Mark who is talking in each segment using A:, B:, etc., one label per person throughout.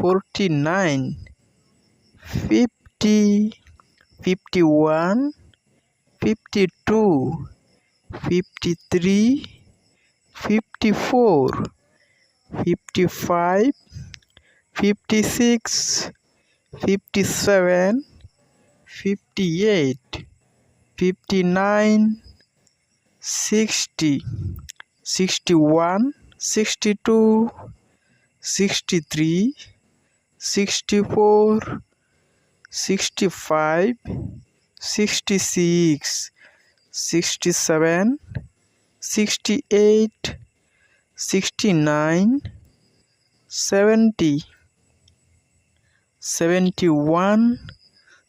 A: 49, 50, 51, 52, 53, 54, 55, 56, 57, 58, 59, 60, 61, 62, 63, 64, 65, 66, 67, 68, 69, 70, 71,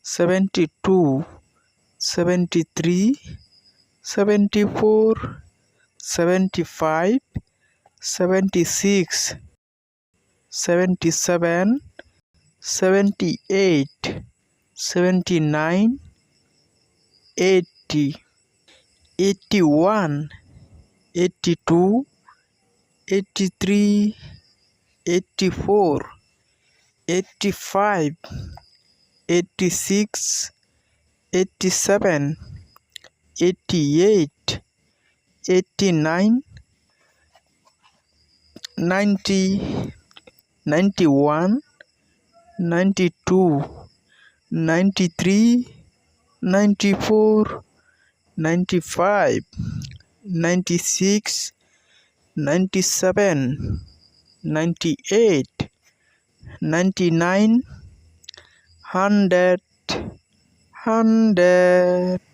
A: 72, 73, 74, 75, 76, 77, 78, 79, 80, 81, 82, 83, 84, 85, 86, 87, 88, 89, 90, 91, 92, 93, 94, 95, 96, 97, 98, 99, 100, 100.